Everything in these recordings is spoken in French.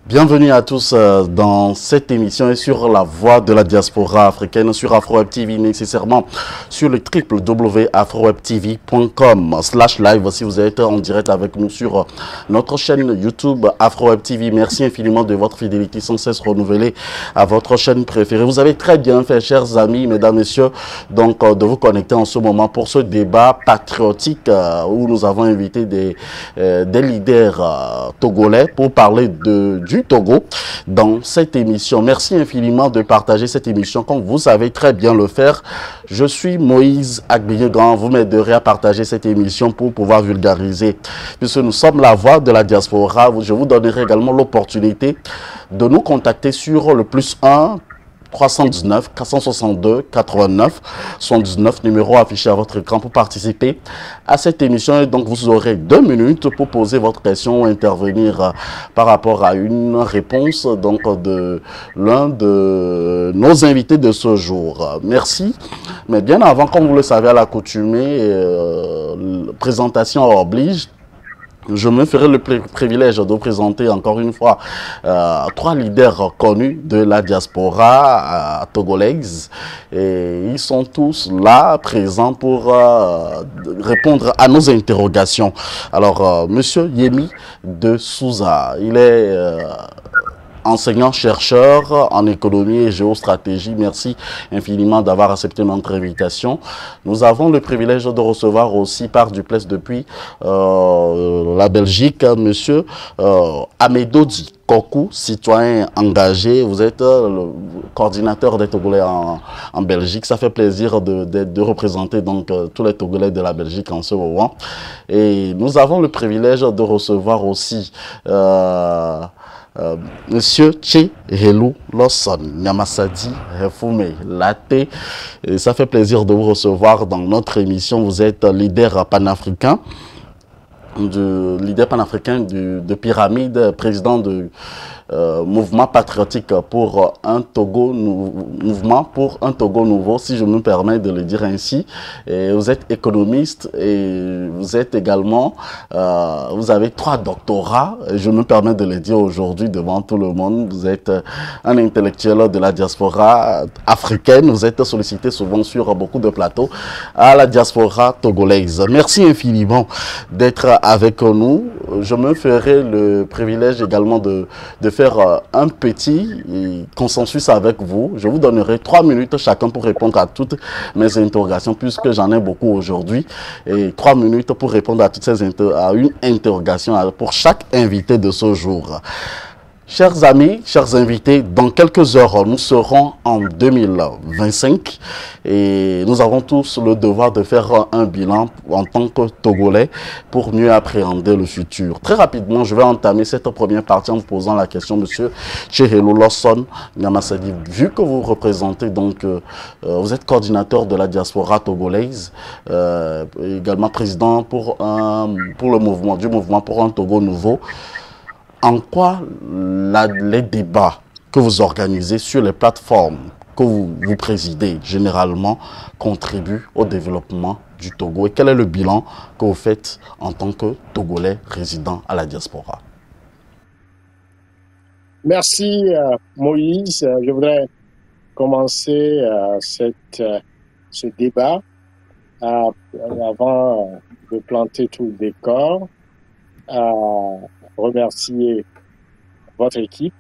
Bienvenue à tous dans cette émission et sur la voix de la diaspora africaine sur AfroWeb TV, nécessairement sur le www.afrowebtv.com/live si vous êtes en direct avec nous sur notre chaîne YouTube AfroWeb TV. Merci infiniment de votre fidélité sans cesse renouvelée à votre chaîne préférée. Vous avez très bien fait, chers amis, mesdames, messieurs, donc de vous connecter en ce moment pour ce débat patriotique où nous avons invité des leaders togolais pour parler du Togo dans cette émission. Merci infiniment de partager cette émission comme vous savez très bien le faire. Je suis Moïse Agbignegan. Vous m'aiderez à partager cette émission pour pouvoir vulgariser. Puisque nous sommes la voix de la diaspora, je vous donnerai également l'opportunité de nous contacter sur le +1 319 462 89 79, numéro affiché à votre écran pour participer à cette émission. Et donc vous aurez 2 minutes pour poser votre question ou intervenir par rapport à une réponse donc de l'un de nos invités de ce jour. Merci. Mais bien avant, comme vous le savez à l'accoutumée, présentation oblige. Je me ferai le privilège de présenter encore une fois 3 leaders connus de la diaspora togolaise. Et ils sont tous là, présents pour répondre à nos interrogations. Alors, Monsieur Yemi de Souza, il est enseignant-chercheur en économie et géostratégie. Merci infiniment d'avoir accepté notre invitation. Nous avons le privilège de recevoir aussi par duplex depuis la Belgique, monsieur Amedodi Kokou, citoyen engagé. Vous êtes le coordinateur des Togolais en Belgique. Ça fait plaisir de représenter donc tous les Togolais de la Belgique en ce moment. Et nous avons le privilège de recevoir aussi Monsieur Tchehelou Lawson Nyamasadi Refume Laté. Et ça fait plaisir de vous recevoir dans notre émission. Vous êtes leader panafricain de Pyramide, président de mouvement patriotique pour un Togo, mouvement pour un Togo nouveau, si je me permets de le dire ainsi. Et vous êtes économiste et vous êtes également, vous avez 3 doctorats, et je me permets de le dire aujourd'hui devant tout le monde. Vous êtes un intellectuel de la diaspora africaine, vous êtes sollicité souvent sur beaucoup de plateaux à la diaspora togolaise. Merci infiniment d'être avec nous. Je me ferai le privilège également de faire un petit consensus avec vous. Je vous donnerai 3 minutes chacun pour répondre à toutes mes interrogations, puisque j'en ai beaucoup aujourd'hui. Et 3 minutes pour répondre à toutes ces à une interrogation pour chaque invité de ce jour. Chers amis, chers invités, dans quelques heures, nous serons en 2025 et nous avons tous le devoir de faire un bilan en tant que Togolais pour mieux appréhender le futur. Très rapidement, je vais entamer cette première partie en vous posant la question, Monsieur Tchehelou Lawson Nyamasadi. Vu que vous représentez donc, vous êtes coordinateur de la diaspora togolaise, également président pour le mouvement pour un Togo nouveau. En quoi les débats que vous organisez sur les plateformes que vous présidez généralement contribuent au développement du Togo et quel est le bilan que vous faites en tant que Togolais résident à la diaspora? Merci Moïse. Je voudrais commencer ce débat avant de planter tout le décor. Remercier votre équipe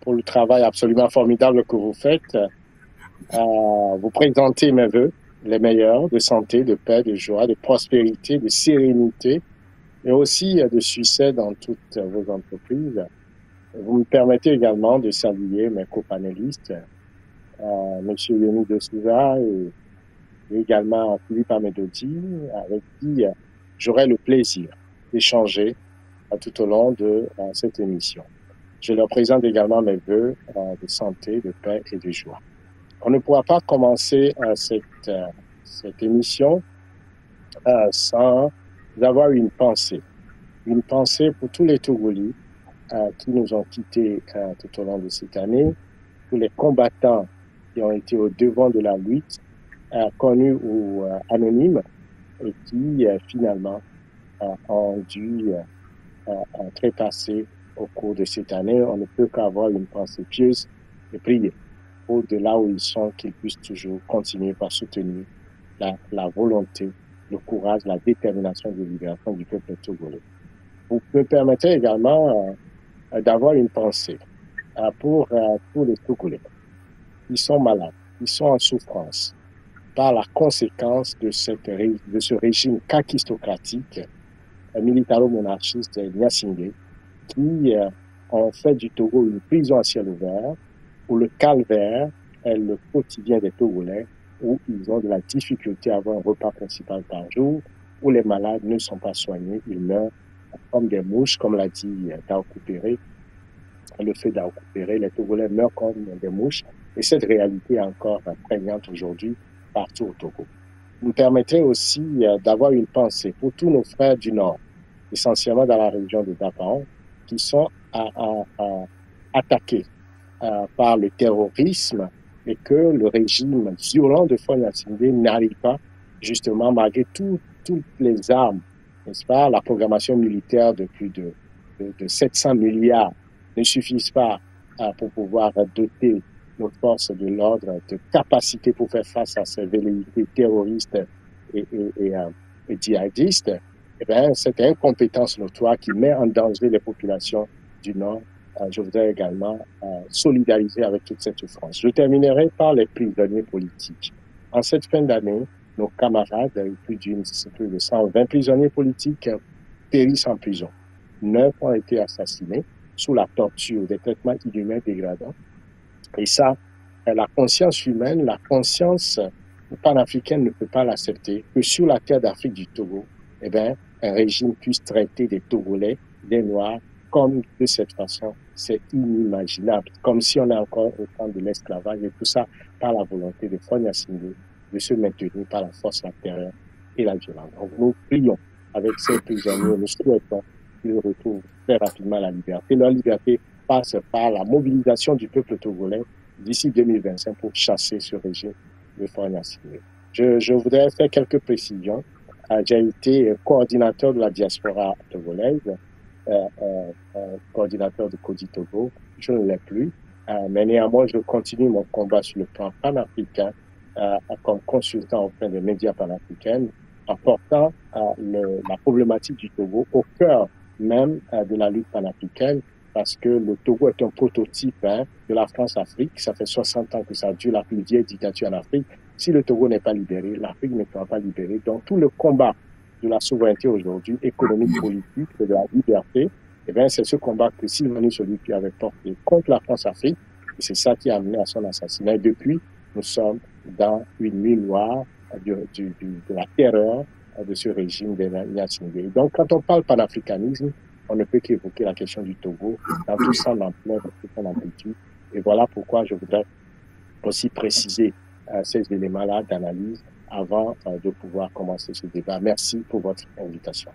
pour le travail absolument formidable que vous faites. Vous présentez mes vœux, les meilleurs, de santé, de paix, de joie, de prospérité, de sérénité, et aussi de succès dans toutes vos entreprises. Vous me permettez également de saluer mes copanélistes, M. Yemi de Souza et également Philippe Amedodi, avec qui j'aurai le plaisir d'échanger tout au long de cette émission. Je leur présente également mes vœux de santé, de paix et de joie. On ne pourra pas commencer cette émission sans avoir une pensée pour tous les Togolais qui nous ont quittés tout au long de cette année, tous les combattants qui ont été au devant de la lutte, connus ou anonymes, et qui finalement ont dû trépasser au cours de cette année, on ne peut qu'avoir une pensée pieuse et prier au-delà où ils sont, qu'ils puissent toujours continuer par soutenir la volonté, le courage, la détermination de libération du peuple togolais. Vous me permettez également d'avoir une pensée pour tous les Togolais. Ils sont malades, ils sont en souffrance par la conséquence de ce régime kakistocratique, militaro-monarchiste Gnassingbé, qui ont fait du Togo une prison à ciel ouvert, où le calvaire est le quotidien des Togolais, où ils ont de la difficulté à avoir un repas principal par jour, où les malades ne sont pas soignés, ils meurent comme des mouches, comme l'a dit Daokou Péré, le fait d'occupérer, les Togolais meurent comme des mouches. Et cette réalité est encore prégnante aujourd'hui partout au Togo. Vous me permettrez aussi d'avoir une pensée pour tous nos frères du Nord, essentiellement dans la région de Dapaon, qui sont attaqués par le terrorisme et que le régime violent de Faure Gnassingbé n'arrive pas, justement, malgré toutes les armes, n'est-ce pas, la programmation militaire de plus de 700 milliards ne suffisent pas pour pouvoir doter nos forces de l'ordre de capacités pour faire face à ces velléités terroristes et djihadistes. Eh bien, cette incompétence notoire qui met en danger les populations du Nord, je voudrais également solidariser avec toute cette souffrance. Je terminerai par les prisonniers politiques. En cette fin d'année, nos camarades, plus de 120 prisonniers politiques, périssent en prison. 9 ont été assassinés sous la torture, des traitements inhumains dégradants. Et ça, la conscience humaine, la conscience panafricaine ne peut pas l'accepter, que sur la terre d'Afrique du Togo, eh bien, un régime puisse traiter des Togolais, des Noirs, comme de cette façon. C'est inimaginable, comme si on est encore au temps de l'esclavage, et tout ça par la volonté de Faure Gnassingbé de se maintenir par la force, la terreur et la violence. Donc, nous prions avec ces prisonniers, nous souhaitons qu'ils retrouvent très rapidement la liberté. Leur liberté passe par la mobilisation du peuple togolais d'ici 2025 pour chasser ce régime de Faure Gnassingbé. Je voudrais faire quelques précisions. J'ai été coordinateur de la diaspora togolaise, coordinateur de Codi Togo. Je ne l'ai plus, mais néanmoins, je continue mon combat sur le plan panafricain comme consultant auprès des médias panafricains, en portant la problématique du Togo au cœur même de la lutte panafricaine, parce que le Togo est un prototype de la France-Afrique. Ça fait 60 ans que ça dure, la plus vieille dictature en Afrique. Si le Togo n'est pas libéré, l'Afrique ne sera pas libérée. Donc, tout le combat de la souveraineté aujourd'hui, économique, politique, de la liberté, eh bien, c'est ce combat que Sylvanus Olympie avait porté contre la France-Afrique. Et c'est ça qui a amené à son assassinat. Et depuis, nous sommes dans une nuit noire de la terreur de ce régime de Gnassingbé. Donc, quand on parle panafricanisme, on ne peut qu'évoquer la question du Togo dans tout son ampleur, dans toute son amplitude. Et voilà pourquoi je voudrais aussi préciser ces éléments-là d'analyse avant de pouvoir commencer ce débat. Merci pour votre invitation.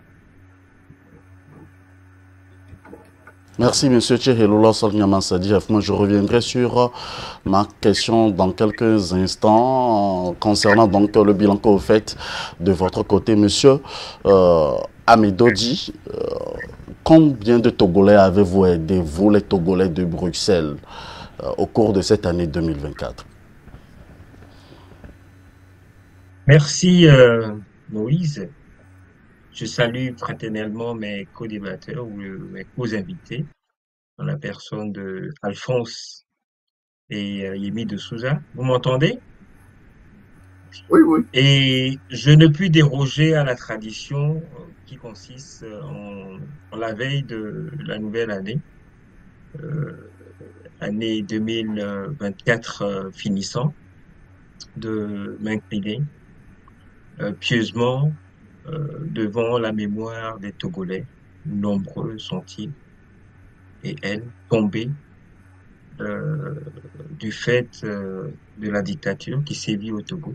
Merci, M. Tcheheloula Solnyamansadi. Moi, je reviendrai sur ma question dans quelques instants concernant donc le bilan que vous faites de votre côté, M. Amidodji. Combien de Togolais avez-vous aidé, vous les Togolais de Bruxelles, au cours de cette année 2024? Merci Moïse. Je salue fraternellement mes co-débatteurs ou mes co-invités, dans la personne de Alphonse et Yemi de Souza. Vous m'entendez? Oui, oui. Et je ne puis déroger à la tradition qui consiste en la veille de la nouvelle année, année 2024 finissant, de m'incliner pieusement devant la mémoire des Togolais. Nombreux sont-ils et elles tombés du fait de la dictature qui sévit au Togo.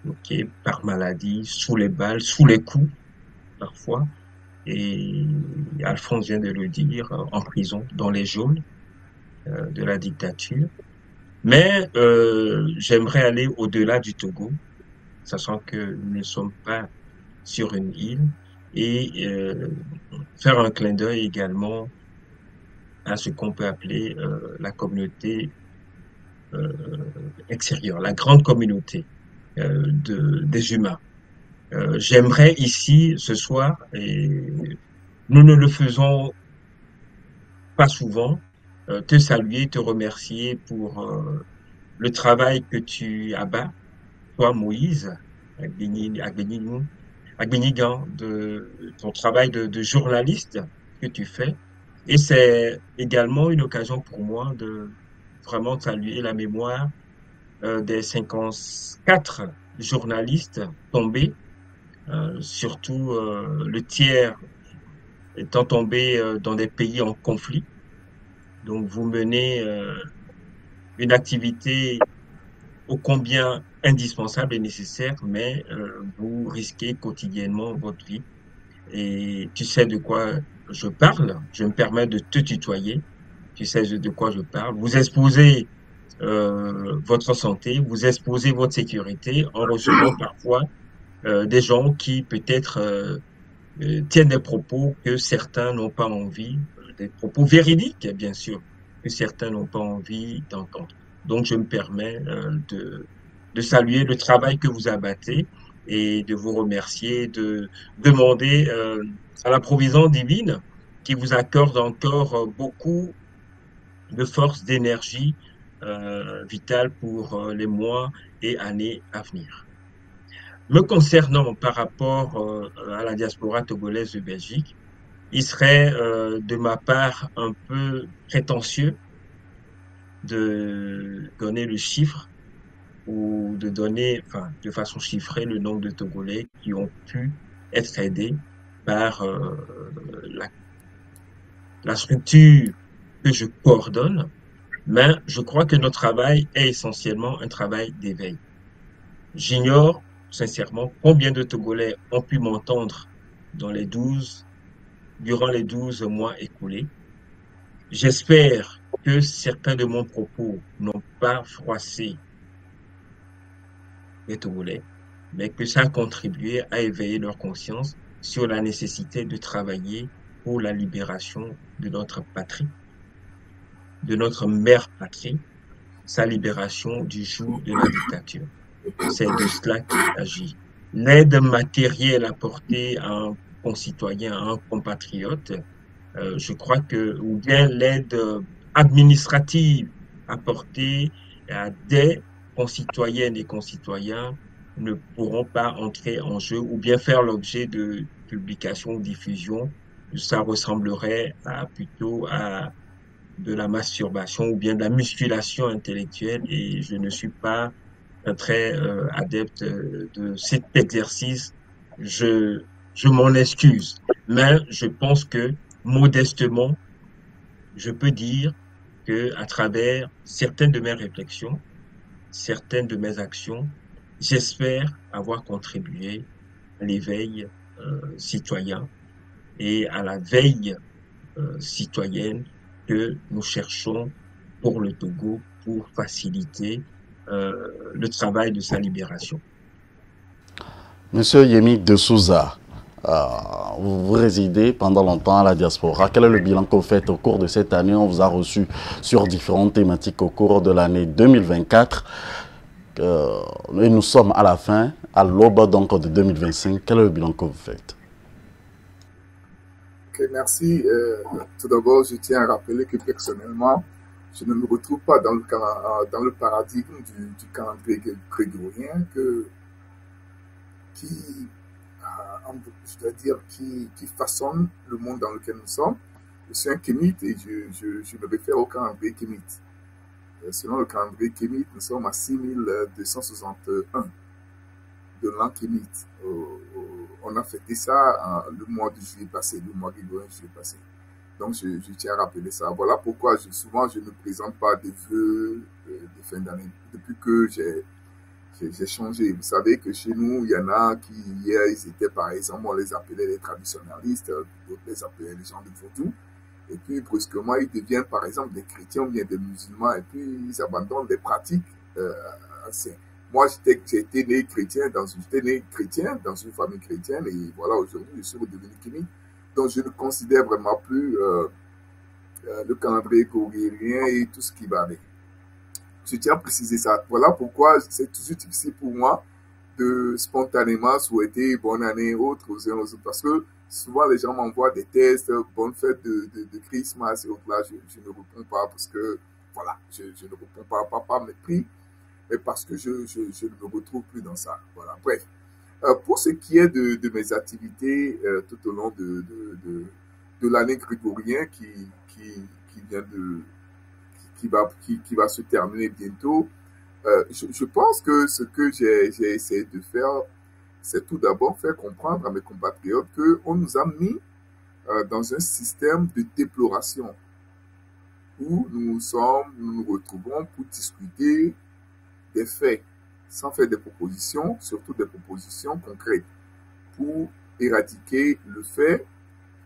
Okay, par maladie, sous les balles, sous les coups, parfois. Et Alphonse vient de le dire, en prison, dans les geôles de la dictature. Mais j'aimerais aller au-delà du Togo, sachant que nous ne sommes pas sur une île, et faire un clin d'œil également à ce qu'on peut appeler la communauté extérieure, la grande communauté des humains. J'aimerais ici, ce soir, et nous ne le faisons pas souvent, te saluer, te remercier pour le travail que tu abats, toi, Moïse, Agbenigan, de ton travail de journaliste que tu fais. Et c'est également une occasion pour moi de vraiment saluer la mémoire des 54 journalistes tombés, surtout le tiers étant tombé dans des pays en conflit. Donc vous menez une activité ô combien indispensable et nécessaire, mais vous risquez quotidiennement votre vie. Et tu sais de quoi je parle, je me permets de te tutoyer, tu sais de quoi je parle. Vous exposez votre santé, vous exposez votre sécurité en recevant parfois des gens qui peut-être tiennent des propos que certains n'ont pas envie, des propos véridiques, bien sûr, que certains n'ont pas envie d'entendre. Donc, je me permets de saluer le travail que vous abattez et de vous remercier, de demander à la provision divine qui vous accorde encore beaucoup de force, d'énergie vitale pour les mois et années à venir. Me concernant par rapport à la diaspora togolaise de Belgique, il serait de ma part un peu prétentieux de donner le chiffre ou de donner, enfin, de façon chiffrée, le nombre de Togolais qui ont pu être aidés par la structure que je coordonne, mais je crois que notre travail est essentiellement un travail d'éveil. J'ignore sincèrement combien de Togolais ont pu m'entendre durant les 12 mois écoulés. J'espère que certains de mon propos n'ont pas froissé les Togolais, mais que ça a contribué à éveiller leur conscience sur la nécessité de travailler pour la libération de notre patrie, de notre mère patrie, sa libération du joug de la dictature. C'est de cela qu'il s'agit. L'aide matérielle apportée à un concitoyen, à un compatriote, je crois que, ou bien l'aide administrative apportée à des concitoyennes et concitoyens ne pourront pas entrer en jeu ou bien faire l'objet de publication ou diffusion. Ça ressemblerait plutôt à de la masturbation ou bien de la musculation intellectuelle et je ne suis pas très adepte de cet exercice. Je, je m'en excuse, mais je pense que modestement, je peux dire que à travers certaines de mes réflexions, certaines de mes actions, j'espère avoir contribué à l'éveil citoyen et à la veille citoyenne que nous cherchons pour le Togo pour faciliter le travail de sa libération. Monsieur Yemi de Souza, vous résidez pendant longtemps à la diaspora. Quel est le bilan que vous faites au cours de cette année? On vous a reçu sur différentes thématiques au cours de l'année 2024. Et nous sommes à la fin, à l'aube donc de 2025. Quel est le bilan que vous faites? Ok, merci. Tout d'abord, je tiens à rappeler que personnellement, je ne me retrouve pas dans le paradigme du calendrier grégorien je dois dire, qui façonne le monde dans lequel nous sommes. Je suis un kémite et je me réfère au calendrier kémite. Selon le calendrier kémite, nous sommes à 6261 de l'an kémite. On a fêté ça le mois de juillet passé, le mois grégorien juillet passé. Donc, je tiens à rappeler ça. Voilà pourquoi souvent je ne présente pas des vœux de fin d'année. Depuis que j'ai changé. Vous savez que chez nous, il y en a qui, hier, ils étaient, par exemple, on les appelait les traditionnalistes, d'autres les appelaient les gens de Vaudou. Et puis, brusquement, ils deviennent, par exemple, des chrétiens ou bien des musulmans, et puis ils abandonnent des pratiques anciennes. Moi, j'étais né chrétien dans une famille chrétienne, et voilà, aujourd'hui, je suis redevenu kémite. Donc, je ne considère vraiment plus le calendrier grégorien et tout ce qui va avec. Je tiens à préciser ça. Voilà pourquoi c'est toujours difficile pour moi de spontanément souhaiter bonne année autre aux uns aux autres. Parce que souvent les gens m'envoient des tests, bonne fête de Christmas et autres. Là, je ne réponds pas parce que, voilà, je ne réponds pas par mépris, mais parce que je ne me retrouve plus dans ça. Voilà, bref. Pour ce qui est de mes activités tout au long de l'année grégorienne qui vient qui va se terminer bientôt, je pense que ce que j'ai essayé de faire, c'est tout d'abord faire comprendre à mes compatriotes qu'on nous a mis dans un système de déploration où nous nous retrouvons pour discuter des faits, sans faire des propositions, surtout des propositions concrètes, pour éradiquer le fait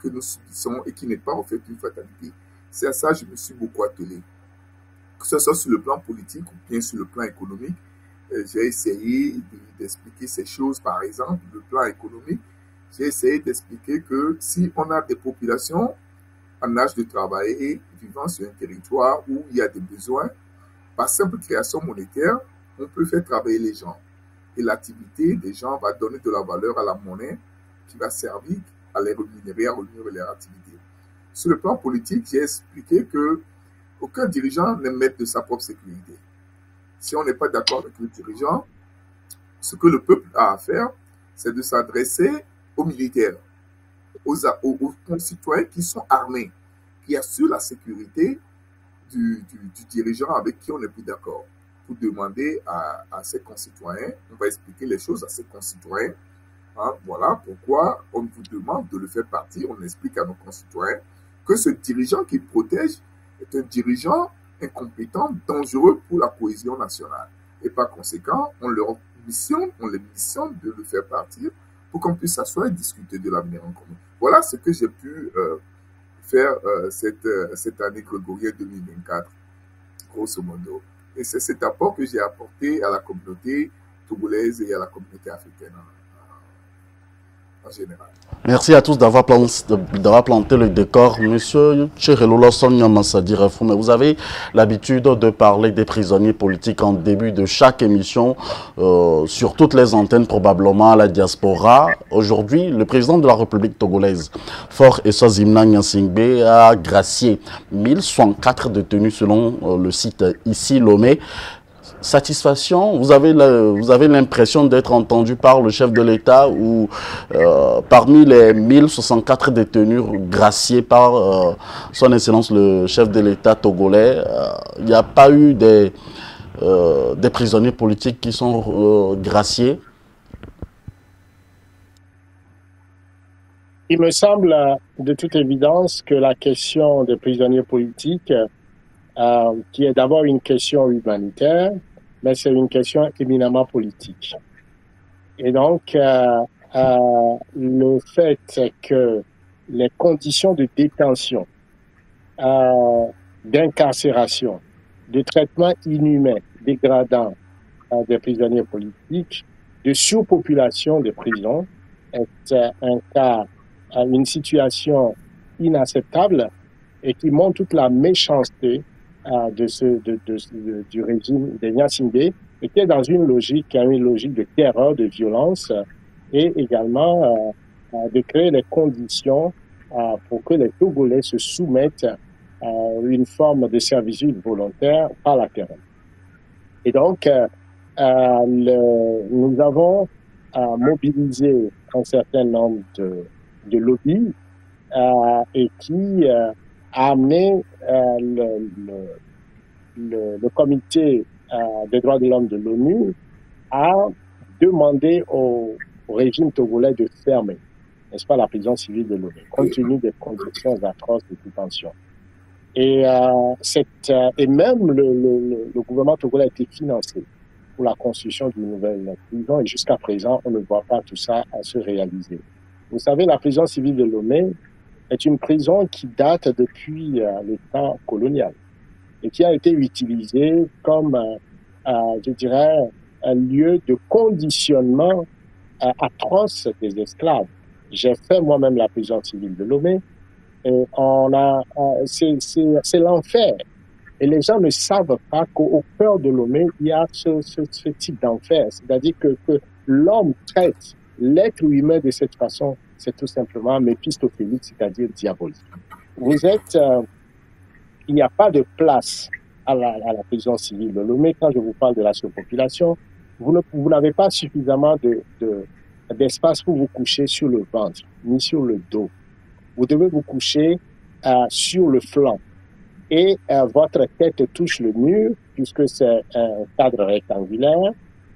que nous subissons et qui n'est pas en fait une fatalité. C'est à ça que je me suis beaucoup attelé. Que ce soit sur le plan politique ou bien sur le plan économique, j'ai essayé d'expliquer ces choses. Par exemple, le plan économique, j'ai essayé d'expliquer que si on a des populations en âge de travailler et vivant sur un territoire où il y a des besoins, par simple création monétaire, on peut faire travailler les gens. Et l'activité des gens va donner de la valeur à la monnaie qui va servir à les rémunérer, à rémunérer leur activité. Sur le plan politique, j'ai expliqué que aucun dirigeant n'est maître de sa propre sécurité. Si on n'est pas d'accord avec le dirigeant, ce que le peuple a à faire, c'est de s'adresser aux militaires, aux concitoyens qui sont armés, qui assurent la sécurité du dirigeant avec qui on n'est plus d'accord. Pour demander à ses concitoyens, on va expliquer les choses à ses concitoyens. Hein, voilà pourquoi on vous demande de le faire partir. On explique à nos concitoyens que ce dirigeant qui protège est un dirigeant incompétent, dangereux pour la cohésion nationale. Et par conséquent, on les missionne de le faire partir pour qu'on puisse s'asseoir et discuter de l'avenir en commun. Voilà ce que j'ai pu faire cette année grégorienne 2024, grosso modo. Et c'est cet apport que j'ai apporté à la communauté togolaise et à la communauté africaine en général. Merci à tous d'avoir planté le décor. Monsieur Tcherelo Sonia Massadi Refou, mais vous avez l'habitude de parler des prisonniers politiques en début de chaque émission, sur toutes les antennes, probablement à la diaspora. Aujourd'hui, le président de la République togolaise, Faure Essozimna Nyasingbe, a gracié 1064 détenus selon le site ici Lomé. Satisfaction, vous avez l'impression d'être entendu par le chef de l'État ou parmi les 1064 détenus graciés par son Excellence le chef de l'État togolais, il n'y a pas eu des prisonniers politiques qui sont graciés? Il me semble de toute évidence que la question des prisonniers politiques, qui est d'abord une question humanitaire, mais c'est une question éminemment politique. Et donc, le fait que les conditions de détention, d'incarcération, de traitement inhumain, dégradant des prisonniers politiques, de surpopulation des prisons, est un cas, une situation inacceptable et qui montre toute la méchanceté du régime de Nyasingbe, et qui est dans une logique de terreur, de violence, et également de créer les conditions pour que les Togolais se soumettent à une forme de servitude volontaire par la terreur. Et donc, nous avons mobilisé un certain nombre de lobbies et qui a amené le comité des droits de l'homme de l'ONU à demander au régime togolais de fermer, n'est-ce pas, la prison civile de Lomé, compte tenu des conditions atroces de détention. Et même le gouvernement togolais a été financé pour la construction d'une nouvelle prison, et jusqu'à présent, on ne voit pas tout ça se réaliser. Vous savez, la prison civile de Lomé est une prison qui date depuis le temps colonial et qui a été utilisée comme, je dirais, un lieu de conditionnement atroce des esclaves. J'ai fait moi-même la prison civile de Lomé Et c'est l'enfer. Et les gens ne savent pas qu'au cœur de Lomé, il y a ce type d'enfer. C'est-à-dire que l'homme traite l'être humain de cette façon, c'est tout simplement méphistophélique, c'est-à-dire diabolique. Il n'y a pas de place à la prison civile de Lomé. Quand je vous parle de la surpopulation, vous n'avez pas suffisamment d'espace pour vous coucher sur le ventre, ni sur le dos. Vous devez vous coucher sur le flanc. Et votre tête touche le mur, puisque c'est un cadre rectangulaire.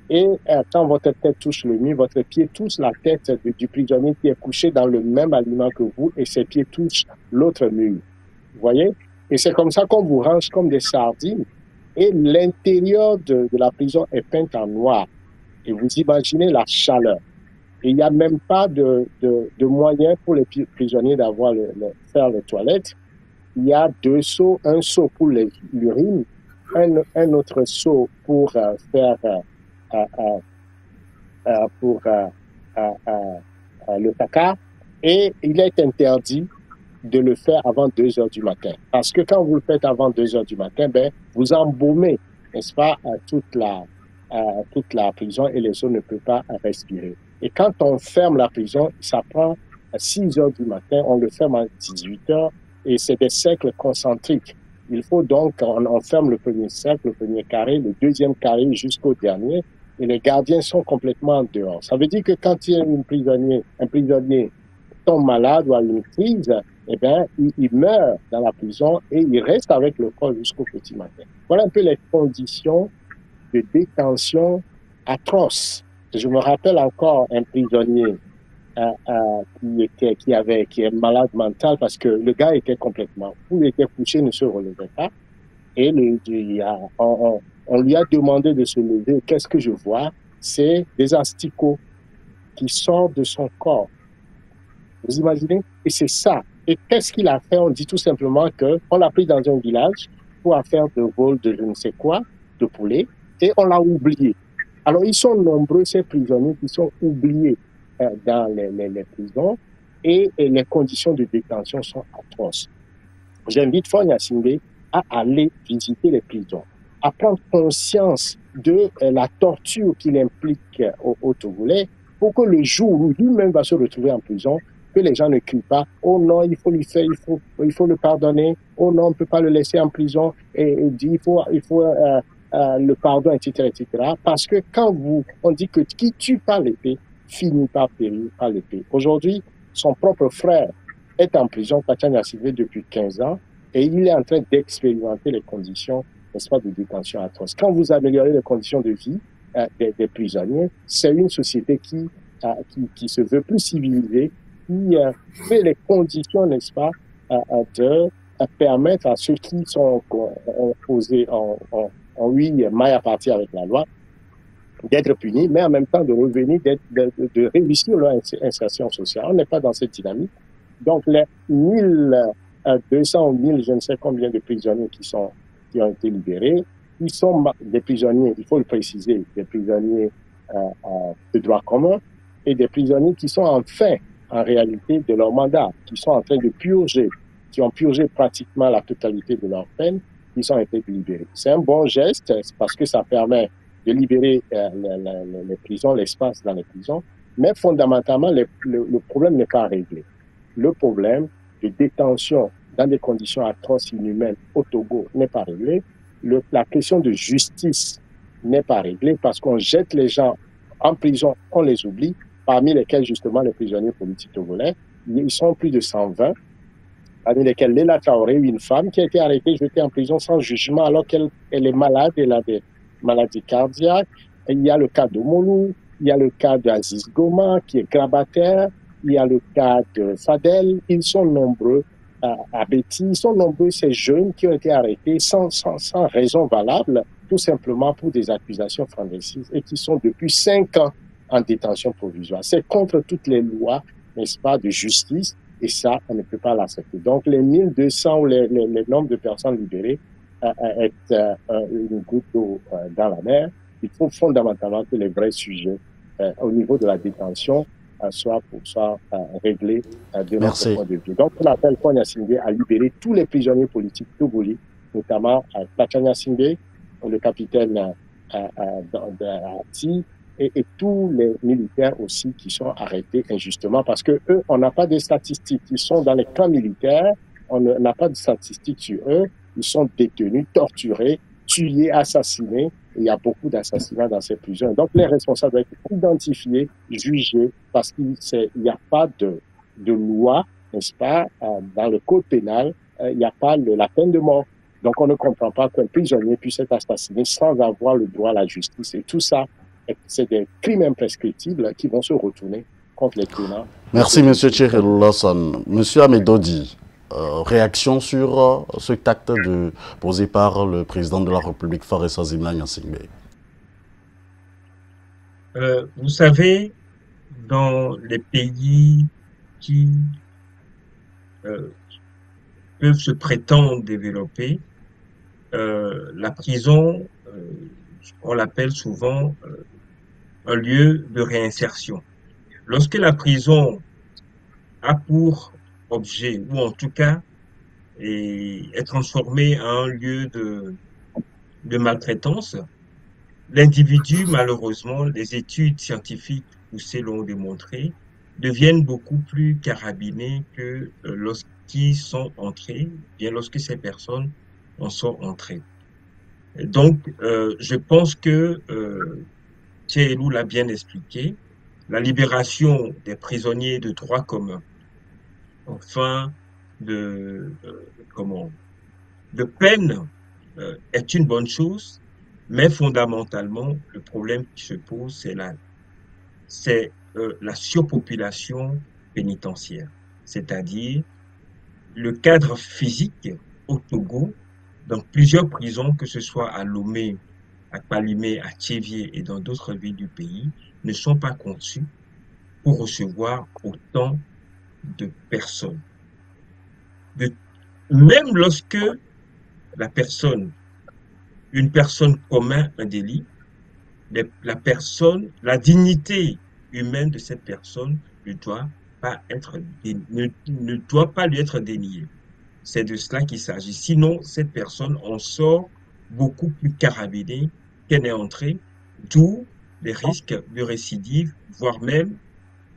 Et quand votre tête touche le mur, votre pied touche la tête du prisonnier qui est couché dans le même aliment que vous, et ses pieds touchent l'autre mur. Vous voyez? Et c'est comme ça qu'on vous range comme des sardines. Et l'intérieur de la prison est peint en noir. Et vous imaginez la chaleur. Et il n'y a même pas de moyens pour les prisonniers d'avoir faire les toilettes. Il y a deux seaux, un seau pour l'urine, un autre seau pour faire le caca, et il est interdit de le faire avant 2 heures du matin. Parce que quand vous le faites avant 2 heures du matin, vous embaumez, n'est-ce pas, toute la prison, et les autres ne peuvent pas respirer. Et quand on ferme la prison, ça prend 6 heures du matin, on le ferme à 18 heures, et c'est des cercles concentriques. Il faut donc, on ferme le premier cercle, le premier carré, le deuxième carré jusqu'au dernier, et les gardiens sont complètement dehors. Ça veut dire que quand il y a un prisonnier tombe malade ou a une crise, eh bien, il meurt dans la prison et il reste avec le corps jusqu'au petit matin. Voilà un peu les conditions de détention atroces. Je me rappelle encore un prisonnier qui est malade mental parce que le gars était complètement fou, il était couché, il ne se relevait pas. Et on lui a demandé de se lever. Qu'est-ce que je vois? C'est des asticots qui sortent de son corps. Vous imaginez? Et c'est ça. Et qu'est-ce qu'il a fait? On dit tout simplement qu'on l'a pris dans un village pour faire de vol de je ne sais quoi, de poulet, et on l'a oublié. Alors, ils sont nombreux, ces prisonniers qui sont oubliés dans les prisons, et les conditions de détention sont atroces. J'invite Fonya Singbe à aller visiter les prisons, à prendre conscience de la torture qu'il implique au Togolais, pour que le jour où lui-même va se retrouver en prison, que les gens ne crient pas « Oh non, il faut lui faire, il faut le pardonner. Oh non, on ne peut pas le laisser en prison. » Et il faut le pardon, etc., etc. Parce que quand on dit que qui tue par l'épée finit par périr par l'épée. Aujourd'hui, son propre frère est en prison, Pachanya Sylvé, depuis 15 ans, et il est en train d'expérimenter les conditions, n'est-ce pas, de détention atroce. Quand vous améliorez les conditions de vie des prisonniers, c'est une société qui se veut plus civilisée, qui fait les conditions, n'est-ce pas, de permettre à ceux qui sont posés en maille à partir avec la loi, d'être punis, mais en même temps de revenir, de réussir leur insertion sociale. On n'est pas dans cette dynamique. Donc, les 1200 ou 1000, je ne sais combien de prisonniers qui ont été libérés, ils sont des prisonniers, il faut le préciser, des prisonniers de droit commun et des prisonniers qui sont en fin, en réalité, de leur mandat, qui sont en train de purger, qui ont purgé pratiquement la totalité de leur peine, qui sont été libérés. C'est un bon geste parce que ça permet de libérer les prisons, l'espace dans les prisons, mais fondamentalement, le problème n'est pas réglé. Le problème de détention dans des conditions atroces, inhumaines au Togo n'est pas réglé. La question de justice n'est pas réglée parce qu'on jette les gens en prison, on les oublie, parmi lesquels justement les prisonniers politiques togolais. Ils sont plus de 120, parmi lesquels Léla Traoré, une femme qui a été arrêtée, jetée en prison sans jugement alors qu'elle est malade, elle a des maladies cardiaques. Et il y a le cas de Molou, il y a le cas d'Aziz Goma qui est grabataire, il y a le cas de Fadel. Ils sont nombreux à Betty, ils sont nombreux ces jeunes qui ont été arrêtés sans raison valable, tout simplement pour des accusations fantaisistes et qui sont depuis 5 ans en détention provisoire. C'est contre toutes les lois, n'est-ce pas, de justice, et ça, on ne peut pas l'accepter. Donc, les 1200 ou les nombres de personnes libérées est une goutte d'eau dans la mer. Il faut fondamentalement que les vrais sujets au niveau de la détention soit réglé de Merci. notre point de vue. Donc, on appelle Faure Gnassingbé à libérer tous les prisonniers politiques togolais, notamment Pacha Gnassingbé, le capitaine Ati, et tous les militaires aussi qui sont arrêtés injustement parce que eux, on n'a pas de statistiques. Ils sont dans les camps militaires, on n'a pas de statistiques sur eux. Ils sont détenus, torturés, tués, assassinés. Il y a beaucoup d'assassinats dans ces prisons. Donc, les responsables doivent être identifiés, jugés, parce qu'il n'y a pas de loi, n'est-ce pas, dans le code pénal, il n'y a pas la peine de mort. Donc, on ne comprend pas qu'un prisonnier puisse être assassiné sans avoir le droit à la justice. Et tout ça, c'est des crimes imprescriptibles qui vont se retourner contre les criminels. Merci, M. Thierry Lawson. M. Amedodi, réaction sur ce acte posé par le président de la République, Faure Gnassingbé. Vous savez, dans les pays qui peuvent se prétendre développer, la prison, on l'appelle souvent un lieu de réinsertion. Lorsque la prison a pour objet, ou en tout cas est transformée en un lieu de maltraitance, l'individu, malheureusement, les études scientifiques poussées l'ont démontré, deviennent beaucoup plus carabinés que lorsqu'ils sont entrés, bien lorsque ces personnes en sont entrées. Donc, je pense que Thielou l'a bien expliqué, la libération des prisonniers de droit commun, enfin de peine est une bonne chose, mais fondamentalement, le problème qui se pose, c'est la surpopulation pénitentiaire, c'est-à-dire le cadre physique au Togo, dans plusieurs prisons, que ce soit à Lomé, à Palimé, à Thiévié et dans d'autres villes du pays, ne sont pas conçus pour recevoir autant de personnes. Même lorsque une personne commet un délit, la dignité humaine de cette personne ne doit pas lui être déniée. C'est de cela qu'il s'agit. Sinon, cette personne en sort beaucoup plus carabinée qu'elle est entrée, d'où les risques de récidive, voire même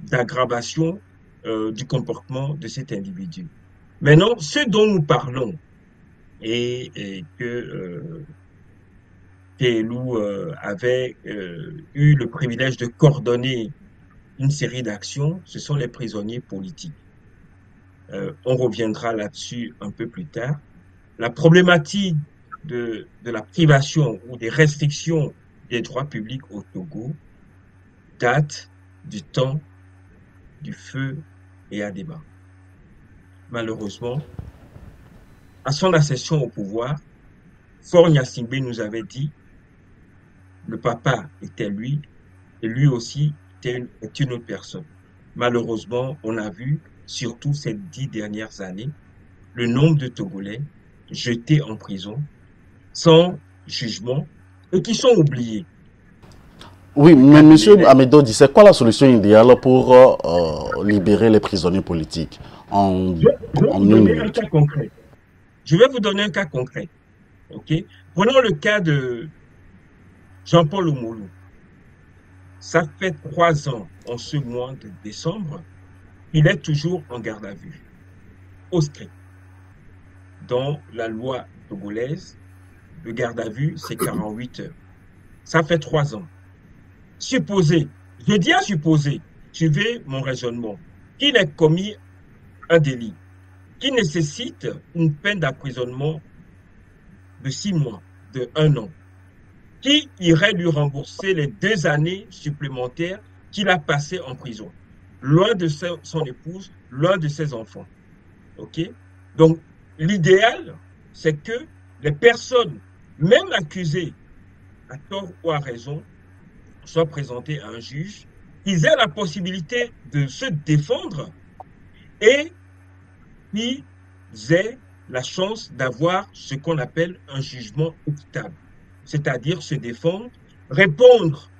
d'aggravation du comportement de cet individu. Maintenant, ce dont nous parlons et que Thielou avait eu le privilège de coordonner une série d'actions, ce sont les prisonniers politiques. On reviendra là-dessus un peu plus tard. La problématique de la privation ou des restrictions des droits publics au Togo date du temps du feu et à débat. Malheureusement, à son accession au pouvoir, Faure Gnassingbé nous avait dit le papa était lui et lui aussi est une autre personne. Malheureusement, on a vu, surtout ces 10 dernières années, le nombre de Togolais jetés en prison sans jugement et qui sont oubliés. Oui, mais M. Amedodi, c'est quoi la solution idéale pour libérer les prisonniers politiques en une minute? Je vais vous donner un cas concret. Okay? Prenons le cas de Jean-Paul Omolou. Ça fait 3 ans, en ce mois de décembre, il est toujours en garde à vue, au script. Dans la loi togolaise, le garde à vue, c'est 48 heures. Ça fait 3 ans. Supposez, je dis à supposer, suivez mon raisonnement, qu'il ait commis un délit qui nécessite une peine d'emprisonnement de 6 mois, de 1 an, qui irait lui rembourser les 2 années supplémentaires qu'il a passées en prison, loin de son épouse, loin de ses enfants. Ok? Donc, l'idéal, c'est que les personnes, même accusées, à tort ou à raison, soient présentées à un juge, qu'ils aient la possibilité de se défendre et qu'ils aient la chance d'avoir ce qu'on appelle un jugement équitable, c'est-à-dire se défendre, répondre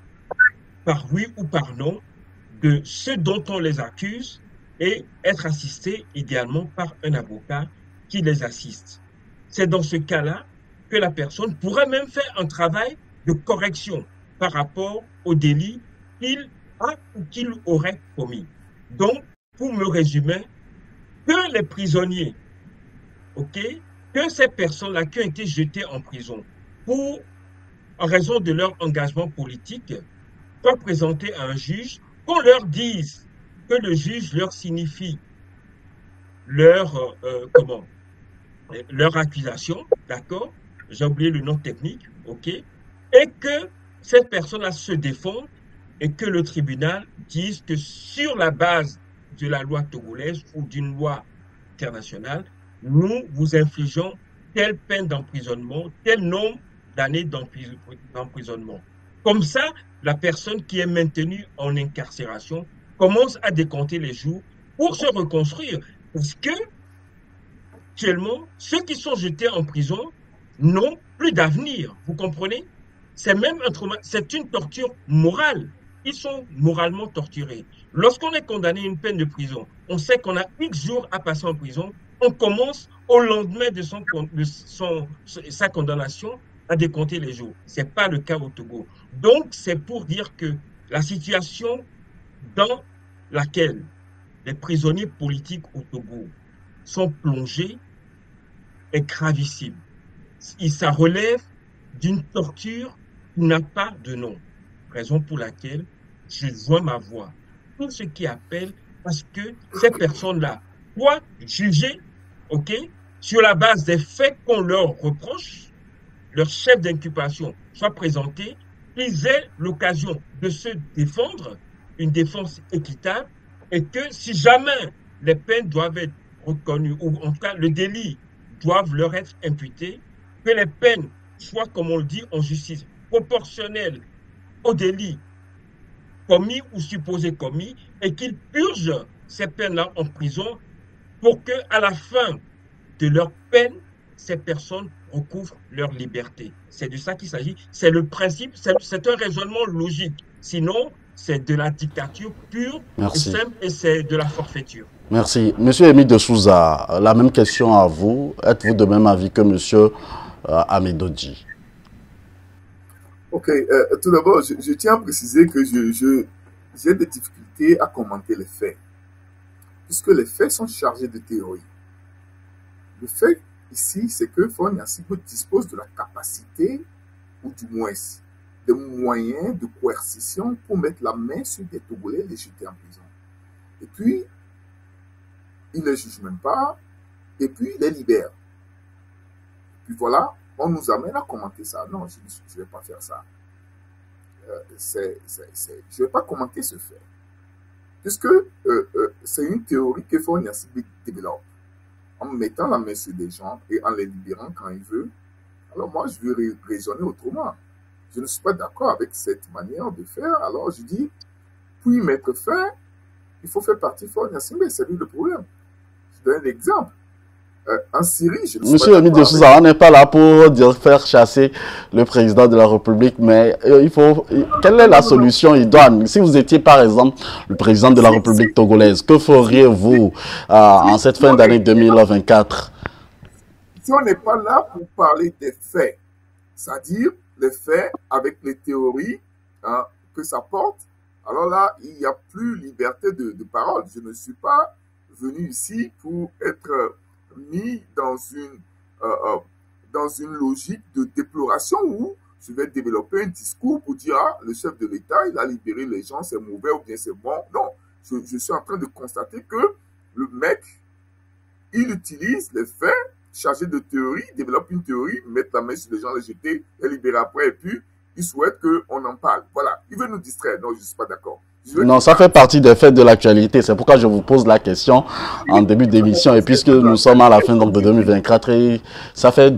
par oui ou par non de ce dont on les accuse et être assistés idéalement par un avocat qui les assiste. C'est dans ce cas-là que la personne pourrait même faire un travail de correction par rapport au délit qu'il a ou qu'il aurait commis. Donc, pour me résumer, que les prisonniers, ok, que ces personnes-là qui ont été jetées en prison en raison de leur engagement politique, soient présentées à un juge, qu'on leur dise, que le juge leur signifie leur, leur accusation, d'accord? J'ai oublié le nom technique, ok? Et que cette personne-là se défende et que le tribunal dise que sur la base de la loi togolaise ou d'une loi internationale, nous vous infligeons telle peine d'emprisonnement, tel nombre d'années d'emprisonnement. Comme ça, la personne qui est maintenue en incarcération commence à décompter les jours pour se reconstruire. Parce que, actuellement, ceux qui sont jetés en prison n'ont plus d'avenir. Vous comprenez? C'est même un trauma, c'est une torture morale. Ils sont moralement torturés. Lorsqu'on est condamné à une peine de prison, on sait qu'on a X jours à passer en prison. On commence au lendemain de sa condamnation à décompter les jours. Ce n'est pas le cas au Togo. Donc, c'est pour dire que la situation dans laquelle les prisonniers politiques au Togo sont plongés est gravissime. Ça relève d'une torture qui n'a pas de nom. Raison pour laquelle je joins ma voix. Tout ce qui appelle parce que ces personnes-là soient jugées, ok, sur la base des faits qu'on leur reproche, leur chef d'inculpation soit présenté, qu'ils aient l'occasion de se défendre, une défense équitable, et que si jamais les peines doivent être reconnues, ou en tout cas le délit doivent leur être imputés, que les peines soient, comme on le dit en justice, proportionnelles au délit commis ou supposé commis, et qu'ils purgent ces peines-là en prison pour que, à la fin de leur peine, ces personnes recouvrent leur liberté. C'est de ça qu'il s'agit. C'est le principe, c'est un raisonnement logique. Sinon, c'est de la dictature pure et simple et c'est de la forfaiture. Merci. Monsieur Émile de Souza, la même question à vous. Êtes-vous de même avis que monsieur Amidodji? Ok, tout d'abord, je tiens à préciser que j'ai des difficultés à commenter les faits, puisque les faits sont chargés de théorie. Le fait ici, c'est que Faure Gnassingbé dispose de la capacité, ou du moins des moyens de coercition pour mettre la main sur des Togolais et les jeter en prison. Et puis, il ne les juge même pas, et puis il les libère. Puis voilà, on nous amène à commenter ça. Non, je ne vais pas faire ça. Je ne vais pas commenter ce fait. Puisque c'est une théorie que Faure Gnassingbé développe. En mettant la main sur des gens et en les libérant quand il veut. Alors moi, je veux raisonner autrement. Je ne suis pas d'accord avec cette manière de faire. Alors je dis, pour y mettre fin, il faut faire partie de Faure Gnassingbé. C'est lui le problème. Je donne un exemple. En Syrie, je ne suis Monsieur Émile de Souza, on n'est pas là pour dire faire chasser le président de la République, mais il faut. Quelle est la solution idoine? Si vous étiez par exemple le président de la République togolaise, que feriez-vous en cette fin d'année 2024? Si on n'est pas là pour parler des faits, c'est-à-dire les faits avec les théories que ça porte, alors là, il n'y a plus liberté de parole. Je ne suis pas venu ici pour être mis dans une logique de déploration où je vais développer un discours pour dire ah, le chef de l'État, il a libéré les gens, c'est mauvais ou bien c'est bon. Non, je suis en train de constater que le mec, il utilise les faits chargés de théorie, développe une théorie, mettre la main sur les gens, les jeter, les libérer après, et puis il souhaite qu'on en parle. Voilà, il veut nous distraire. Non, je ne suis pas d'accord. Non, ça fait partie des faits de l'actualité. C'est pourquoi je vous pose la question en début d'émission. Et puisque nous sommes à la fin donc, de 2024, et ça fait...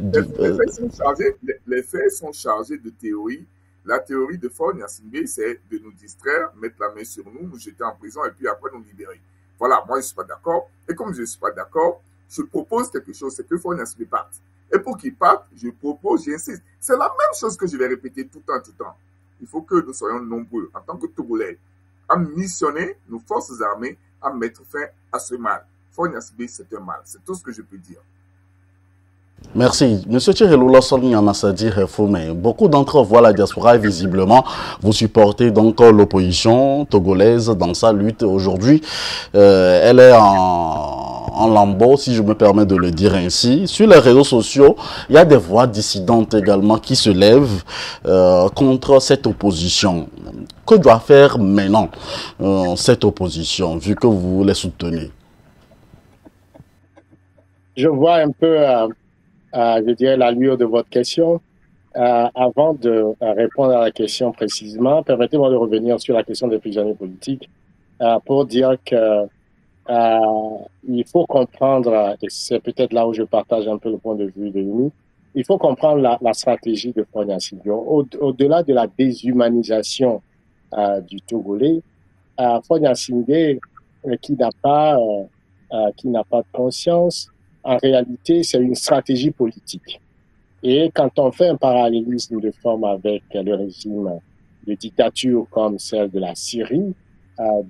Les faits sont chargés de théorie. La théorie de Faure Gnassingbé, c'est de nous distraire, mettre la main sur nous, nous jeter en prison et puis après nous libérer. Voilà, moi je ne suis pas d'accord. Et comme je ne suis pas d'accord, je propose quelque chose, c'est que Faure Gnassingbé parte. Et pour qu'il parte, je propose, j'insiste. C'est la même chose que je vais répéter tout le temps. Il faut que nous soyons nombreux en tant que Togolais, a missionné nos forces armées à mettre fin à ce mal. Fonya Sibé, c'est un mal. C'est tout ce que je peux dire. Merci. Monsieur Thierry Loulosson Yanassadi Refoumé, beaucoup d'entre vous voient la diaspora et visiblement vous supportez donc l'opposition togolaise dans sa lutte. Aujourd'hui, elle est en lambeau, si je me permets de le dire ainsi. Sur les réseaux sociaux, il y a des voix dissidentes également qui se lèvent contre cette opposition. Que doit faire maintenant cette opposition, vu que vous les soutenez? Je vois un peu... je dirais, l'allure de votre question. Avant de répondre à la question précisément, permettez-moi de revenir sur la question des prisonniers politiques pour dire que il faut comprendre, et c'est peut-être là où je partage un peu le point de vue de l'UNI, il faut comprendre la stratégie de Fonya Sibé. Au-delà de la déshumanisation du Togolais, Fonya Sibé, qui n'a pas de conscience, en réalité, c'est une stratégie politique. Et quand on fait un parallélisme de forme avec le régime de dictature comme celle de la Syrie,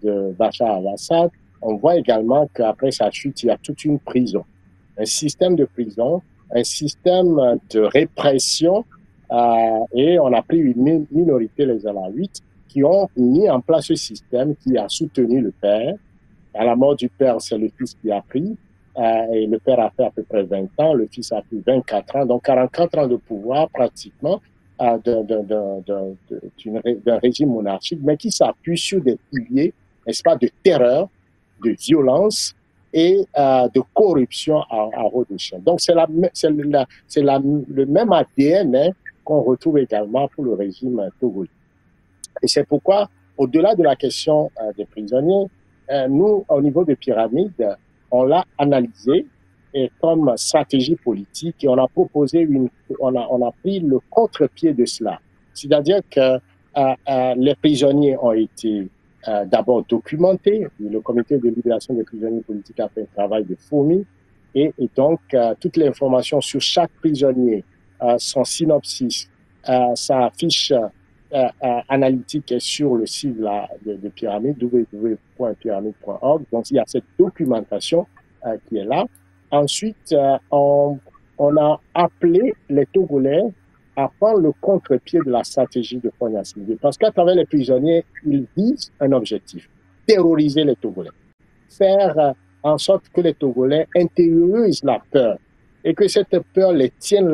de Bachar al-Assad, on voit également qu'après sa chute, il y a toute une prison, un système de prison, un système de répression, et on a pris une minorité, les Alaouites, qui ont mis en place ce système qui a soutenu le père. À la mort du père, c'est le fils qui a pris. Et le père a fait à peu près 20 ans, le fils a pris 24 ans, donc 44 ans de pouvoir pratiquement d'un régime monarchique, mais qui s'appuie sur des piliers, n'est-ce pas, de terreur, de violence et de corruption à haute échelle. Donc c'est le même ADN qu'on retrouve également pour le régime togolais. Et c'est pourquoi, au-delà de la question des prisonniers, nous, au niveau des pyramides, on l'a analysé et comme stratégie politique et on a proposé on a pris le contre-pied de cela. C'est-à-dire que les prisonniers ont été d'abord documentés. Le comité de libération des prisonniers politiques a fait un travail de fourmi et donc toute l'information sur chaque prisonnier, son synopsis, sa fiche analytique est sur le site de Pyramide, www.pyramide.org. Donc, il y a cette documentation qui est là. Ensuite, on a appelé les Togolais à prendre le contre-pied de la stratégie de Fonya Sibé. Parce qu'à travers les prisonniers, ils visent un objectif, terroriser les Togolais, faire en sorte que les Togolais intériorisent la peur et que cette peur les tienne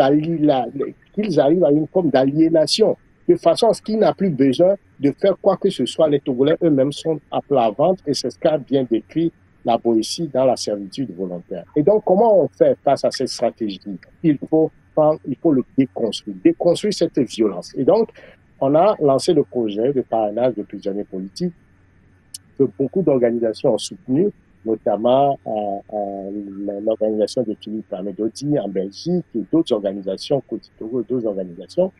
qu'ils arrivent à une forme d'aliénation, de façon à ce qu'il n'a plus besoin de faire quoi que ce soit. Les Togolais eux-mêmes sont à plat ventre et c'est ce qu'a bien décrit la Boétie dans la servitude volontaire. Et donc, comment on fait face à cette stratégie? Il faut le déconstruire cette violence. Et donc, on a lancé le projet de parrainage de prisonniers politiques que beaucoup d'organisations ont soutenu, notamment l'organisation de Philippe Amedodi en Belgique et d'autres organisations, Côte-Togo, d'autres organisations,